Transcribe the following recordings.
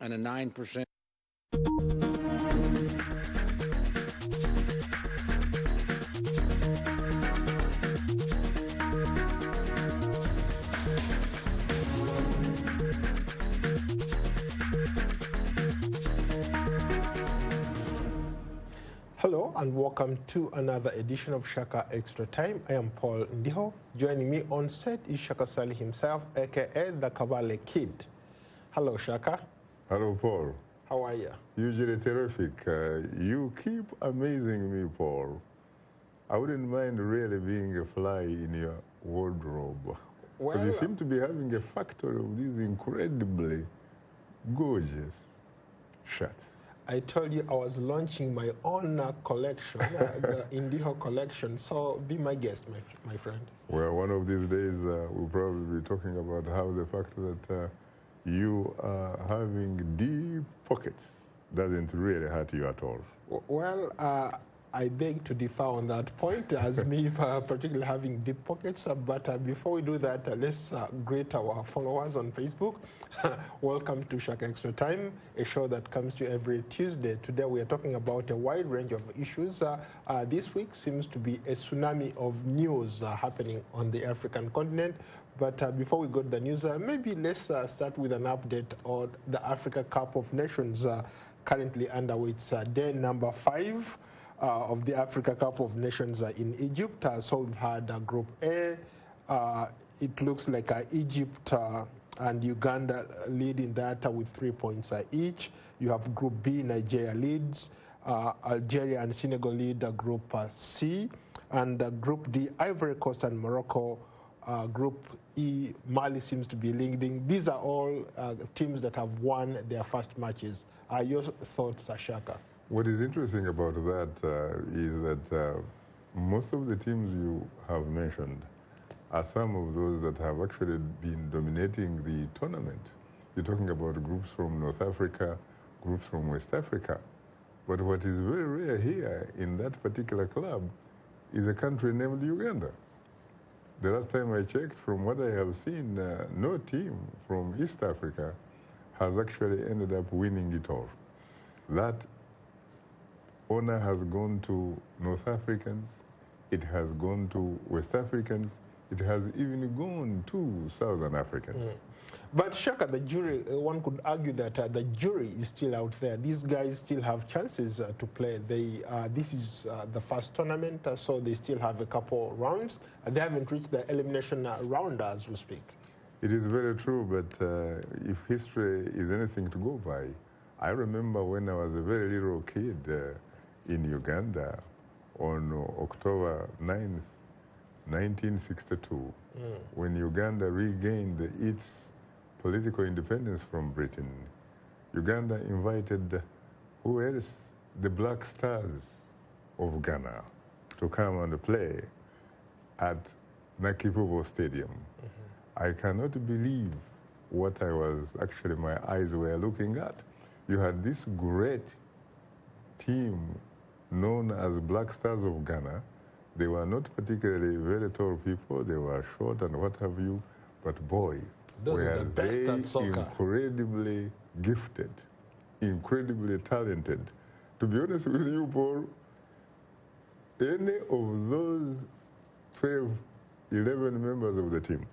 and a 9%. Hello and welcome to another edition of Shaka Extra Time. I am Paul Ndiho. Joining me on set is Shaka Sali himself, aka the Kabale Kid. Hello, Shaka. Hello, Paul. How are you? Usually terrific. You keep amazing me, Paul. I wouldn't mind really being a fly in your wardrobe. Because you seem to be having a factory of these incredibly gorgeous shirts. I told you I was launching my own collection, the Indiho collection, so be my guest, my friend. Well, one of these days we'll probably be talking about how the fact that you are having deep pockets doesn't really hurt you at all. Well, I beg to differ on that point, as me particularly having deep pockets. But before we do that, let's greet our followers on Facebook. Welcome to Shaka Extra Time, a show that comes to you every Tuesday. Today we are talking about a wide range of issues. This week seems to be a tsunami of news happening on the African continent. But before we go to the news, maybe let's start with an update on the Africa Cup of Nations currently underway. It's day number 5. Of the Africa Cup of Nations in Egypt. So we've had Group A. It looks like Egypt and Uganda leading that with 3 points each. You have Group B, Nigeria leads. Algeria and Senegal lead Group C. And Group D, Ivory Coast and Morocco. Group E, Mali seems to be leading. These are all teams that have won their first matches. Your thoughts, Shaka? What is interesting about that is that most of the teams you have mentioned are some of those that have actually been dominating the tournament. You're talking about groups from North Africa, groups from West Africa. But what is very rare here in that particular club is a country named Uganda. The last time I checked, from what I have seen, no team from East Africa has actually ended up winning it all. That honor has gone to North Africans, it has gone to West Africans, it has even gone to Southern Africans. But Shaka, the jury, one could argue that the jury is still out there. These guys still have chances to play. This is the first tournament, so they still have a couple rounds. They haven't reached the elimination round as we speak. It is very true, but if history is anything to go by, I remember when I was a very little kid, in Uganda on October 9th, 1962, when Uganda regained its political independence from Britain. Uganda invited who else? The Black Stars of Ghana to come and play at Nakivubo Stadium. I cannot believe what my eyes were looking at. You had this great team known as Black Stars of Ghana. They were not particularly very tall people. They were short and what have you. But boy, those are the best they at soccer. Incredibly gifted, incredibly talented. To be honest with you, Paul, any of those 12, 11 members of the team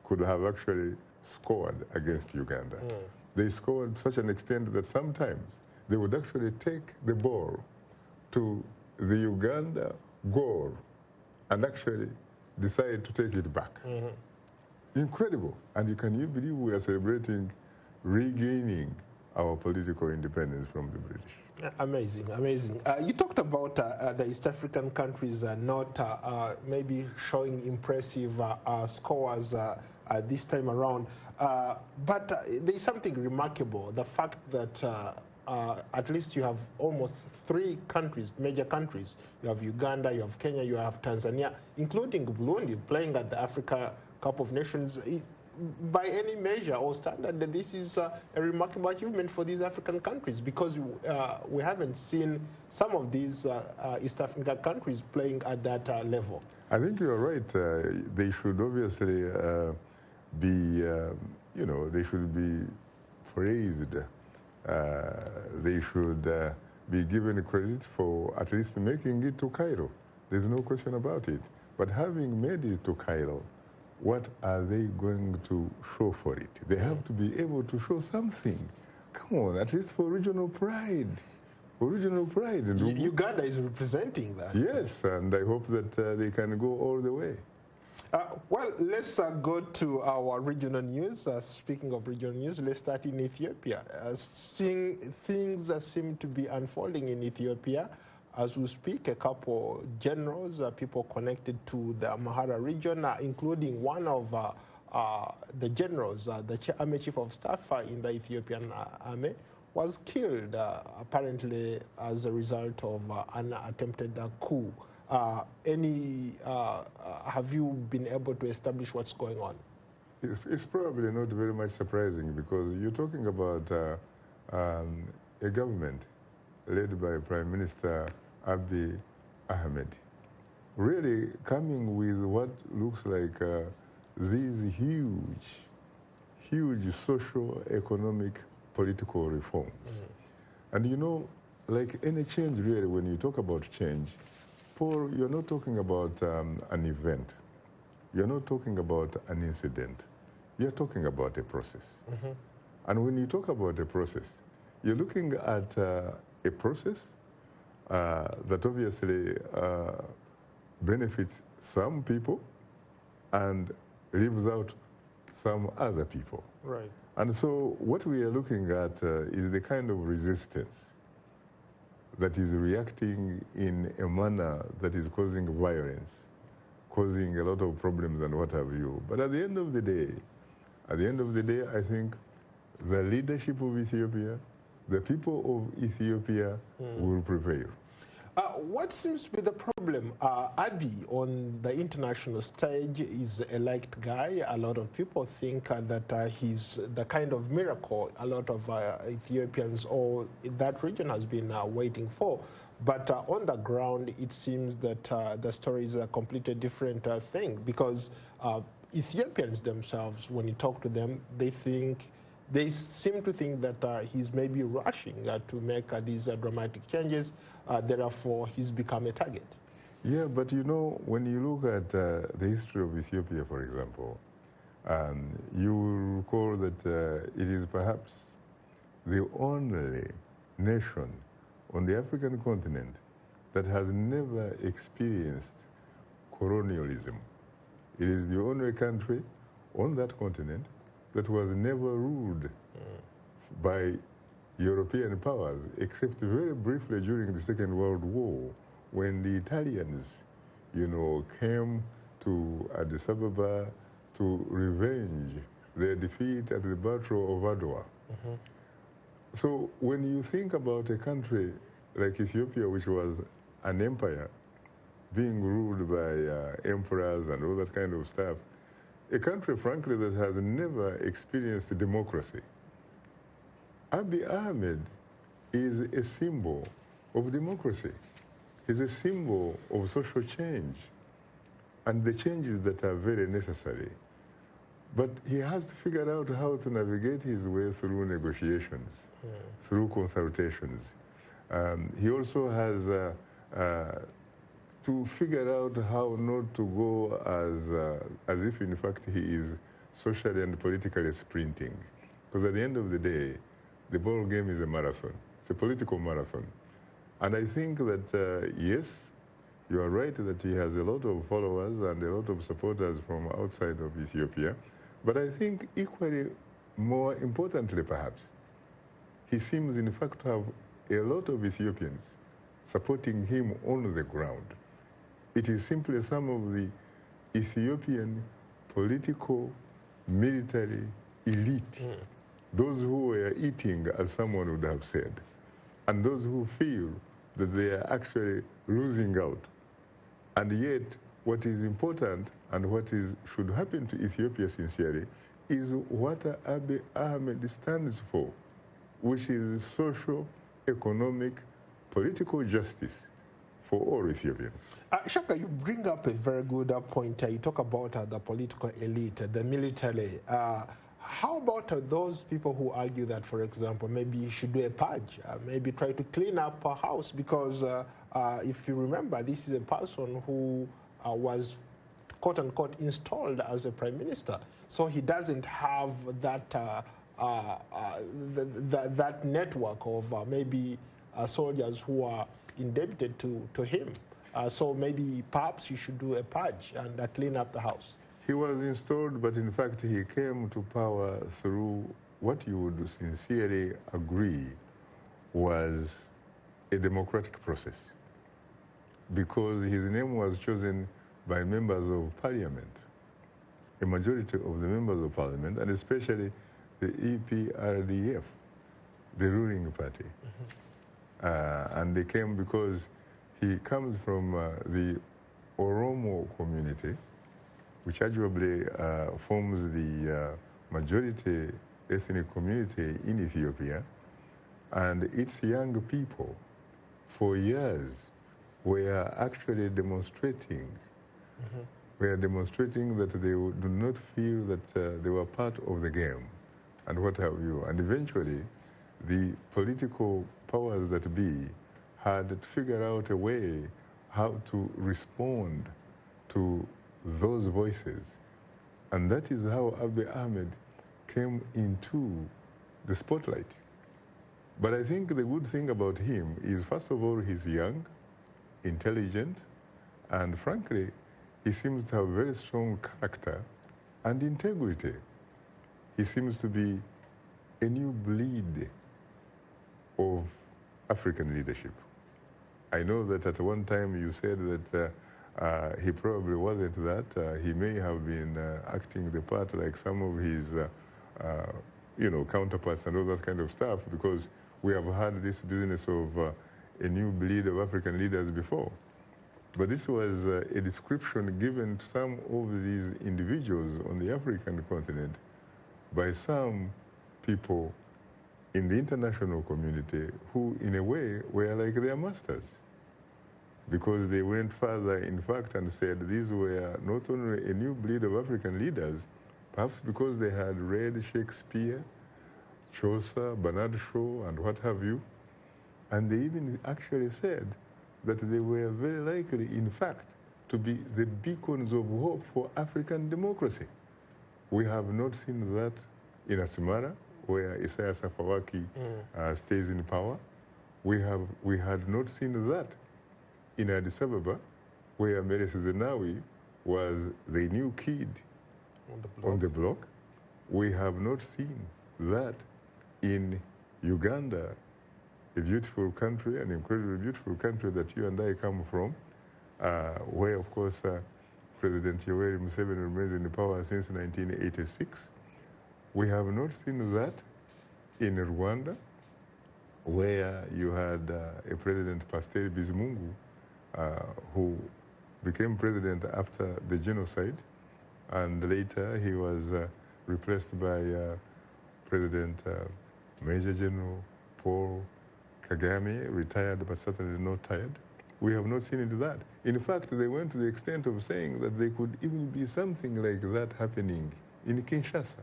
could have actually scored against Uganda. They scored to such an extent that sometimes they would actually take the ball to the Uganda goal and actually decide to take it back. Incredible. And you believe we are celebrating regaining our political independence from the British. Amazing, amazing. You talked about the East African countries not maybe showing impressive scores this time around. But there is something remarkable, the fact that at least you have almost 3 countries, major countries. You have Uganda, you have Kenya, you have Tanzania, including Burundi, playing at the Africa Cup of Nations. By any measure or standard, this is a remarkable achievement for these African countries, because we haven't seen some of these East African countries playing at that level. I think you're right. They should obviously be, they should be praised They should be given credit for at least making it to Cairo. There's no question about it. But having made it to Cairo, what are they going to show for it? They have to be able to show something. Come on, at least for regional pride. For regional pride. And Uganda is representing that. Yes, and I hope that they can go all the way. Well, let's go to our regional news. Speaking of regional news, let's start in Ethiopia. Things seem to be unfolding in Ethiopia. As we speak, a couple generals, people connected to the Amhara region, including one of the generals, the Army Chief of Staff in the Ethiopian Army, was killed, apparently as a result of an attempted coup. Have you been able to establish what's going on? It's probably not very much surprising because you're talking about a government led by Prime Minister Abiy Ahmed, really coming with what looks like these huge social, economic, political reforms. And you know, like any change really, when you talk about change, Paul, you're not talking about an event. You're not talking about an incident. You're talking about a process. And when you talk about a process, you're looking at a process that obviously benefits some people and leaves out some other people. Right. And so what we are looking at is the kind of resistance that is reacting in a manner that is causing violence, causing a lot of problems and what have you. But at the end of the day, I think the leadership of Ethiopia, the people of Ethiopia will prevail. What seems to be the problem? Abiy on the international stage is a liked guy. A lot of people think that he's the kind of miracle a lot of Ethiopians or that region has been waiting for. But on the ground, it seems that the story is a completely different thing because Ethiopians themselves, when you talk to them, they seem to think that he's maybe rushing to make these dramatic changes. Therefore, he's become a target. Yeah, but you know, when you look at the history of Ethiopia, for example, you will recall that it is perhaps the only nation on the African continent that has never experienced colonialism. It is the only country on that continent that was never ruled by European powers, except very briefly during the Second World War, when the Italians, you know, came to Addis Ababa to revenge their defeat at the Battle of Adwa. So when you think about a country like Ethiopia, which was an empire, being ruled by emperors and all that kind of stuff, a country, frankly, that has never experienced democracy. Abiy Ahmed is a symbol of democracy. He's a symbol of social change and the changes that are very necessary. But he has to figure out how to navigate his way through negotiations, through consultations. He also has to figure out how not to go as if, in fact, he is socially and politically sprinting. Because at the end of the day, the ball game is a marathon. It's a political marathon. And I think that, yes, you are right that he has a lot of followers and a lot of supporters from outside of Ethiopia. But I think equally more importantly, perhaps, he seems, in fact, to have a lot of Ethiopians supporting him on the ground. It is simply some of the Ethiopian political, military elite, those who were eating, as someone would have said, and those who feel that they are actually losing out. And yet, what is important and what should happen to Ethiopia sincerely is what Abiy Ahmed stands for, which is social, economic, political justice for all Ethiopians. Shaka, you bring up a very good point. You talk about the political elite, the military. How about those people who argue that, for example, maybe you should do a purge, maybe try to clean up a house, because if you remember, this is a person who was quote unquote installed as a prime minister, so he doesn't have that that network of maybe soldiers who are indebted to him. So maybe perhaps you should do a purge and clean up the house. He was installed, but in fact he came to power through what you would sincerely agree was a democratic process, because his name was chosen by members of parliament, a majority of the members of parliament, and especially the EPRDF, the ruling party. Mm-hmm. And they came because he comes from the Oromo community, which arguably forms the majority ethnic community in Ethiopia. And its young people, for years, were actually demonstrating, that they do not feel that they were part of the game, and what have you. And eventually, the political powers that be had to figure out a way how to respond to those voices. And that is how Abiy Ahmed came into the spotlight. But I think the good thing about him is, first of all, he's young, intelligent, and frankly, he seems to have very strong character and integrity. He seems to be a new breed of African leadership. I know that at one time you said that he probably wasn't that. He may have been acting the part like some of his counterparts and all that kind of stuff, because we have had this business of a new breed of African leaders before. But this was a description given to some of these individuals on the African continent by some people in the international community who, in a way, were like their masters. Because they went further, in fact, and said these were not only a new breed of African leaders, perhaps because they had read Shakespeare, Chaucer, Bernard Shaw, and what have you. And they even actually said that they were very likely, in fact, to be the beacons of hope for African democracy. We have not seen that in Asmara, where Isaias Afwerki stays in power. We had not seen that in Addis Ababa, where Meles Zenawi was the new kid on the block. We have not seen that in Uganda, a beautiful country, an incredibly beautiful country that you and I come from, where, of course, President Yoweri Museveni remains in power since 1986. We have not seen that in Rwanda, where you had a President Pasteur Bizimungu, who became president after the genocide, and later he was replaced by President Major General Paul Kagame, retired but certainly not tired. We have not seen into that. In fact, they went to the extent of saying that there could even be something like that happening in Kinshasa,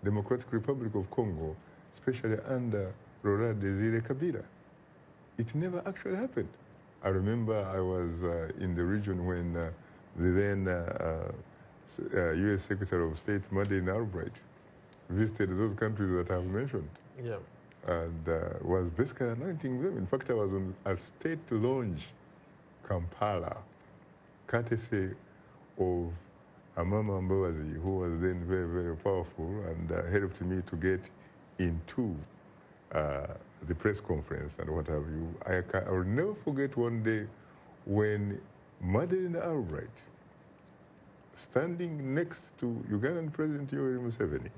Democratic Republic of Congo, especially under Laurent Désiré Kabila. It never actually happened. I remember I was in the region when the then U.S. Secretary of State Madeleine Albright visited those countries that I've mentioned. Yeah. And was basically anointing them. In fact, I was on a state launch, Kampala, courtesy of Amama Mbabazi, who was then very, very powerful and helped me to get into the press conference and what have you. I will never forget one day when Madeleine Albright, standing next to Ugandan President Yoweri Museveni,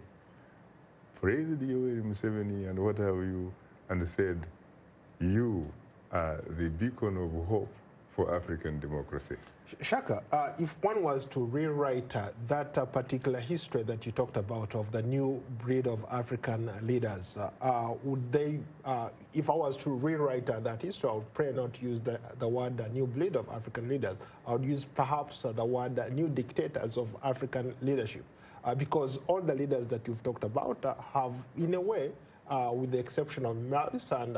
praised Yoweri Museveni and what have you, and said, "You are the beacon of hope for African democracy." Shaka, if one was to rewrite that particular history that you talked about of the new breed of African leaders, would they, if I was to rewrite that history, I would pray not to use the word new breed of African leaders. I would use perhaps the word new dictators of African leadership. because all the leaders that you've talked about have, in a way, with the exception of Maris and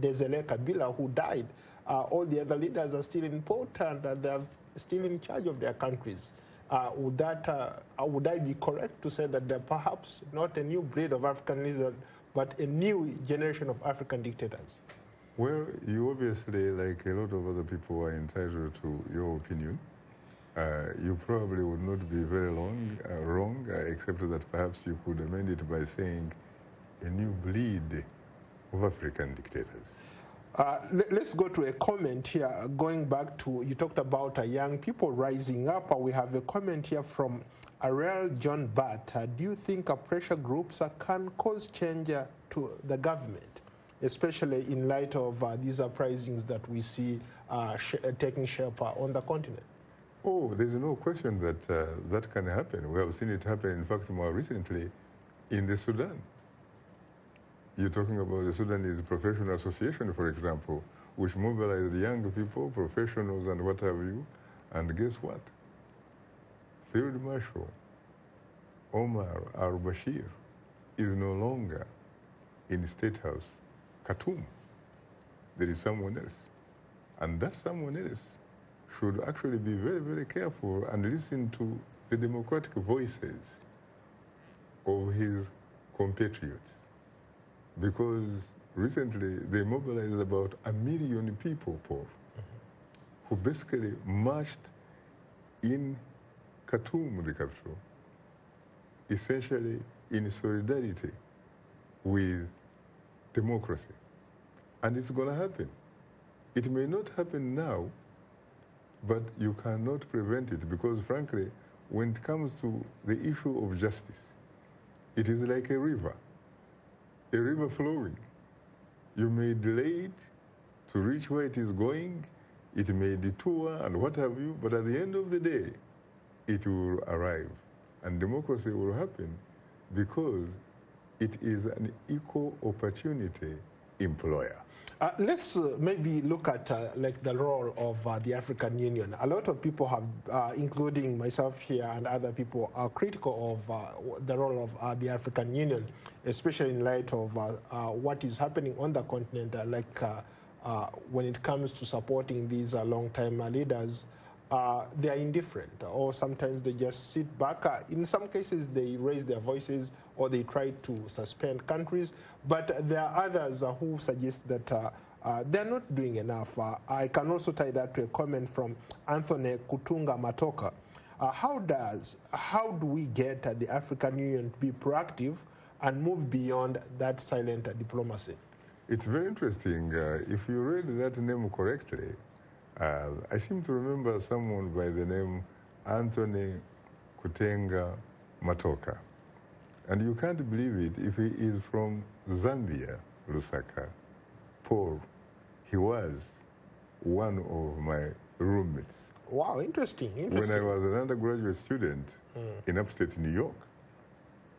Desele Kabila, who died, all the other leaders are still in port and they're still in charge of their countries. Would I be correct to say that they're perhaps not a new breed of African leaders, but a new generation of African dictators? Well, you obviously, like a lot of other people, are entitled to your opinion. You probably would not be very wrong, except that perhaps you could amend it by saying a new breed of African dictators. Let's go to a comment here. Going back to, you talked about young people rising up. We have a comment here from Ariel John Batt. Do you think pressure groups can cause change to the government, especially in light of these uprisings that we see taking shape on the continent? Oh, there's no question that that can happen. We have seen it happen, in fact, more recently in the Sudan. You're talking about the Sudanese Professional Association, for example, which mobilized young people, professionals, and what have you. And guess what? Field Marshal Omar al-Bashir is no longer in State House, Khartoum. There is someone else. And that someone else should actually be very, very careful and listen to the democratic voices of his compatriots. Because recently they mobilized about 1 million people, Paul, who basically marched in Khartoum, the capital, essentially in solidarity with democracy. And it's going to happen. It may not happen now, but you cannot prevent it because, frankly, when it comes to the issue of justice, it is like a river flowing. You may delay it to reach where it is going, it may detour and what have you, but at the end of the day, it will arrive. And democracy will happen because it is an equal opportunity employer. Let's maybe look at like the role of the African Union. A lot of people have, including myself here and other people, are critical of the role of the African Union, especially in light of what is happening on the continent, when it comes to supporting these long-time leaders. They are indifferent, or sometimes they just sit back. In some cases, they raise their voices or they try to suspend countries. But there are others who suggest that they're not doing enough. I can also tie that to a comment from Anthony Kutunga Matoka. How do we get the African Union to be proactive and move beyond that silent diplomacy? It's very interesting. If you read that name correctly, I seem to remember someone by the name Anthony Kutenga Matoka. And you can't believe it, if he is from Zambia, Lusaka. Paul, he was one of my roommates. Wow, interesting. When I was an undergraduate student in upstate New York,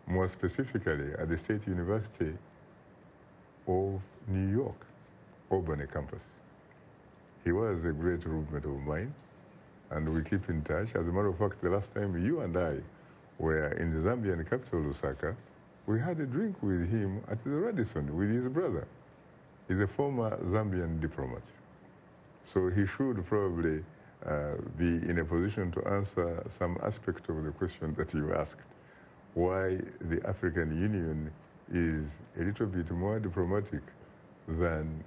more specifically at the State University of New York, Albany campus. He was a great roommate of mine, and we keep in touch. As a matter of fact, the last time you and I were in the Zambian capital, Lusaka, we had a drink with him at the Radisson with his brother. He's a former Zambian diplomat. So he should probably be in a position to answer some aspect of the question that you asked, why the African Union is a little bit more diplomatic than,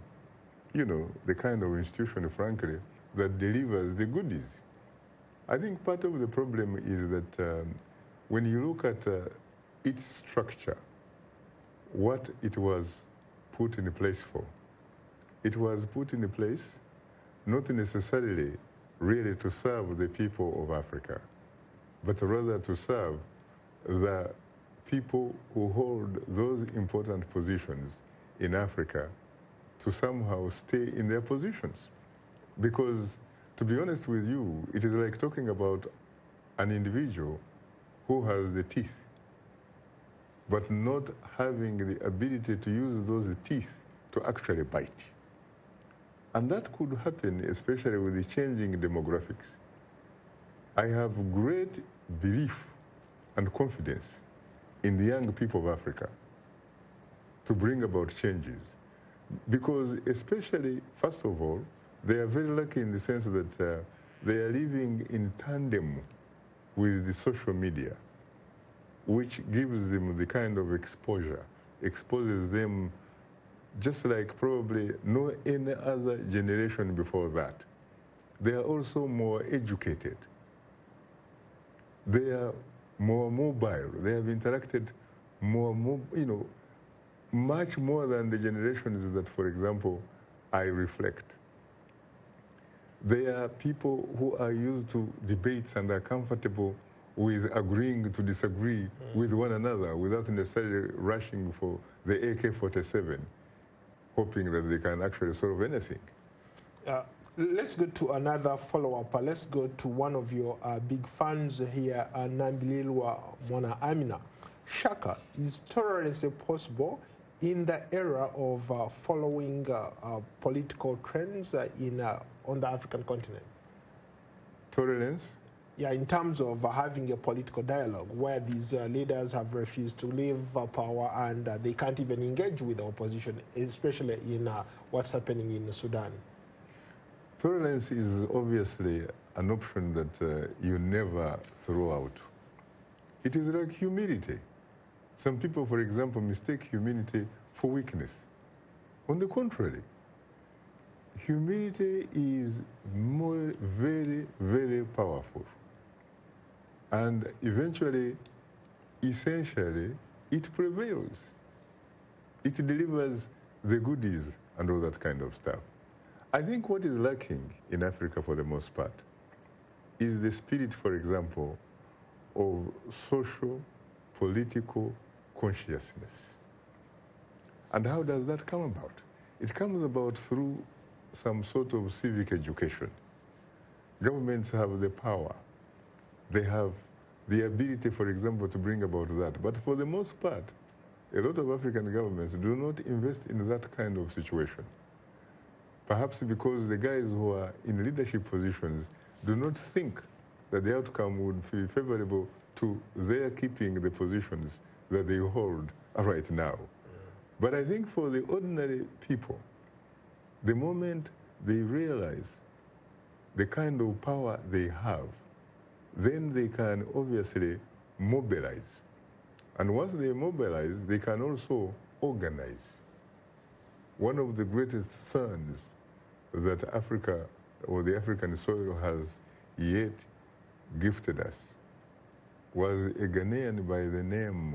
you know, the kind of institution, frankly, that delivers the goodies. I think part of the problem is that when you look at its structure, what it was put in place for, it was put in place not necessarily really to serve the people of Africa, but rather to serve the people who hold those important positions in Africa to somehow stay in their positions. Because, to be honest with you, it is like talking about an individual who has the teeth, but not having the ability to use those teeth to actually bite. And that could happen, especially with the changing demographics. I have great belief and confidence in the young people of Africa to bring about changes. Because especially, first of all, they are very lucky in the sense that they are living in tandem with the social media, which gives them the kind of exposure, exposes them just like probably no any other generation before that. They are also more educated. They are more mobile. They have interacted more, much more than the generations that, for example, I reflect. They are people who are used to debates and are comfortable with agreeing to disagree with one another without necessarily rushing for the AK-47, hoping that they can actually solve anything. Let's go to another follow-up. Let's go to one of your big fans here, Nambililwa Mwana Amina. Shaka, is tolerance possible in the era of following political trends on the African continent? Tolerance? Yeah, in terms of having a political dialogue where these leaders have refused to leave power and they can't even engage with the opposition, especially in what's happening in Sudan. Tolerance is obviously an option that you never throw out. It is like humility. Some people, for example, mistake humility for weakness. On the contrary, humility is very, very powerful. And eventually, essentially, it prevails. It delivers the goodies and all that kind of stuff. I think what is lacking in Africa for the most part is the spirit, for example, of social, political consciousness. And how does that come about? It comes about through some sort of civic education. Governments have the power. They have the ability, for example, to bring about that. But for the most part, a lot of African governments do not invest in that kind of situation. Perhaps because the guys who are in leadership positions do not think that the outcome would be favorable to their keeping the positions that they hold right now. But I think for the ordinary people, the moment they realize the kind of power they have, then they can obviously mobilize. And once they mobilize, they can also organize. One of the greatest sons that Africa or the African soil has yet gifted us was a Ghanaian by the name,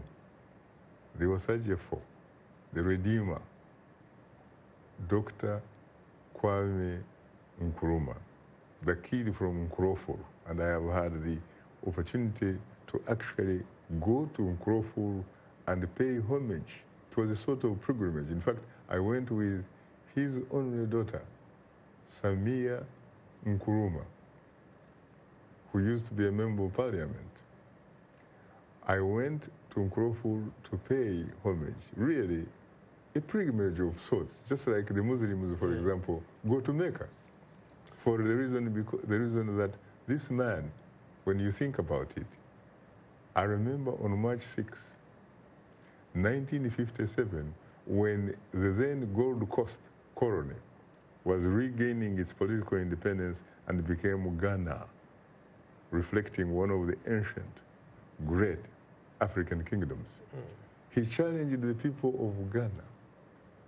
the Osajefo, the Redeemer, Dr. Kwame Nkrumah, the kid from Nkroful. And I have had the opportunity to actually go to Nkroful and pay homage. It was a sort of pilgrimage. In fact, I went with his only daughter, Samia Nkrumah, who used to be a member of parliament. I went to Nkroful to pay homage, really a pilgrimage of sorts, just like the Muslims, for example, go to Mecca. For the reason that this man, when you think about it, I remember on March 6, 1957, when the then Gold Coast colony was regaining its political independence and became Ghana, reflecting one of the ancient, great African kingdoms. He challenged the people of Ghana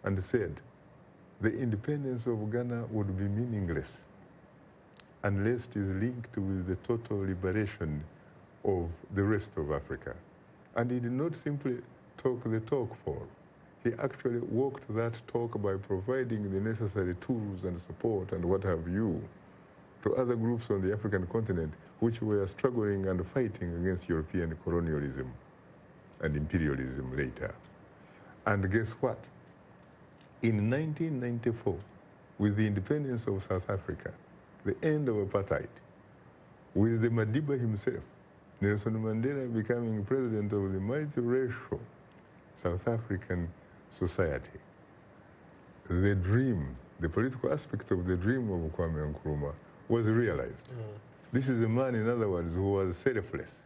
and said the independence of Ghana would be meaningless unless it is linked with the total liberation of the rest of Africa. And he did not simply talk the talk for. He actually walked that talk by providing the necessary tools and support and what have you to other groups on the African continent which were struggling and fighting against European colonialism and imperialism later. And guess what? In 1994, with the independence of South Africa, the end of apartheid, with the Madiba himself, Nelson Mandela becoming president of the multiracial South African society, the dream, the political aspect of the dream of Kwame Nkrumah was realized. This is a man, in other words, who was selfless.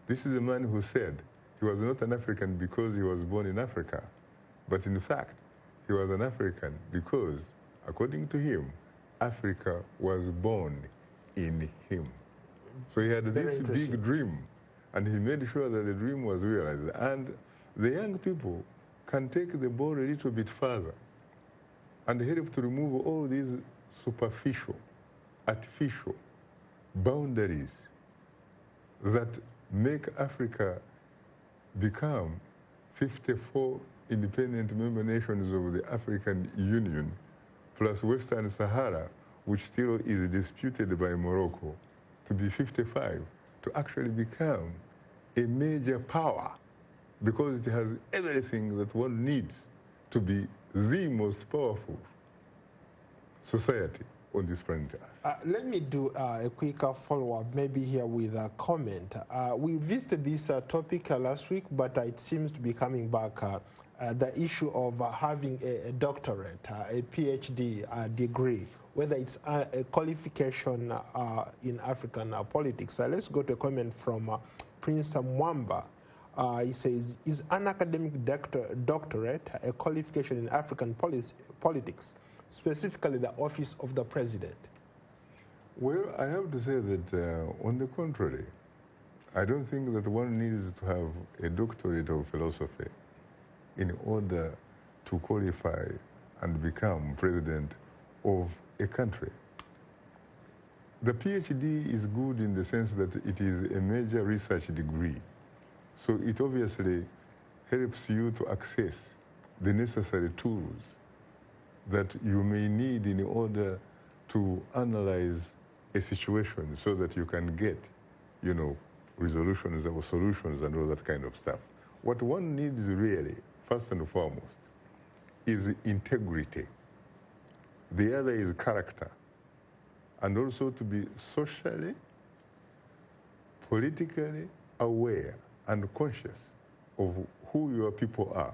This is a man who said he was not an African because he was born in Africa, but in fact, he was an African because, according to him, Africa was born in him. So he had this big dream, and he made sure that the dream was realized. And the young people can take the ball a little bit further and help to remove all these superficial, artificial boundaries that make Africa become 54 independent member nations of the African Union, plus Western Sahara, which still is disputed by Morocco, to be 55, to actually become a major power, because it has everything that one needs to be the most powerful society on this planet Earth. Let me do a quick follow-up, maybe here with a comment. We visited this topic last week, but it seems to be coming back. The issue of having a doctorate, a PhD degree, whether it's a qualification in African politics. Let's go to a comment from Prince Mwamba. He says, is an academic doctorate a qualification in African politics, specifically the office of the president? Well, I have to say that on the contrary, I don't think that one needs to have a doctorate of philosophy in order to qualify and become president of a country. The PhD is good in the sense that it is a major research degree. So it obviously helps you to access the necessary tools that you may need in order to analyze a situation so that you can get, resolutions or solutions and all that kind of stuff. What one needs really, first and foremost, is integrity. The other is character. And also to be socially, politically aware and conscious of who your people are,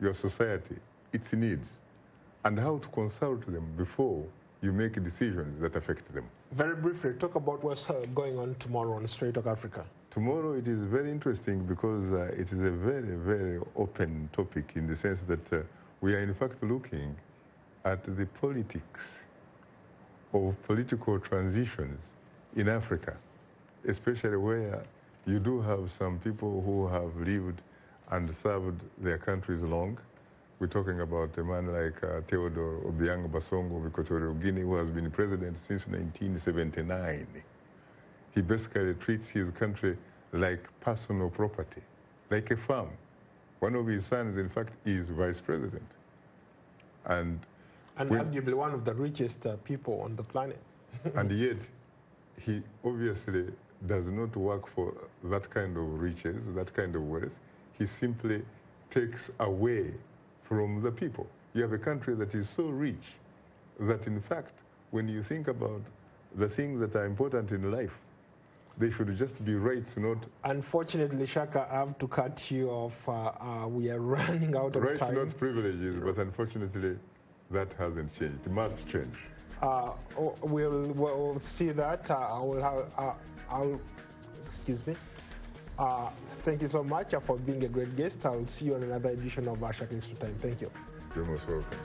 your society, its needs, and how to consult them before you make decisions that affect them. Very briefly, talk about what's going on tomorrow on Straight Talk Africa. Tomorrow it is very interesting because it is a very, very open topic in the sense that we are in fact looking at the politics of political transitions in Africa, especially where you do have some people who have lived and served their countries long. We're talking about a man like Theodore Obiang Basongo of Equatorial Guinea, who has been president since 1979. He basically treats his country like personal property, like a farm. One of his sons, in fact, is vice president. And arguably one of the richest people on the planet. And yet, he obviously does not work for that kind of riches, that kind of wealth. He simply takes away from the people. You have a country that is so rich that, in fact, when you think about the things that are important in life, they should just be rights, not... Unfortunately, Shaka, I have to cut you off. We are running out of rights, time. Rights, not privileges, but unfortunately, that hasn't changed. It must change. We'll see that. Excuse me. Thank you so much for being a great guest. I'll see you on another edition of Shaka Extra Time. Thank you. You're most welcome.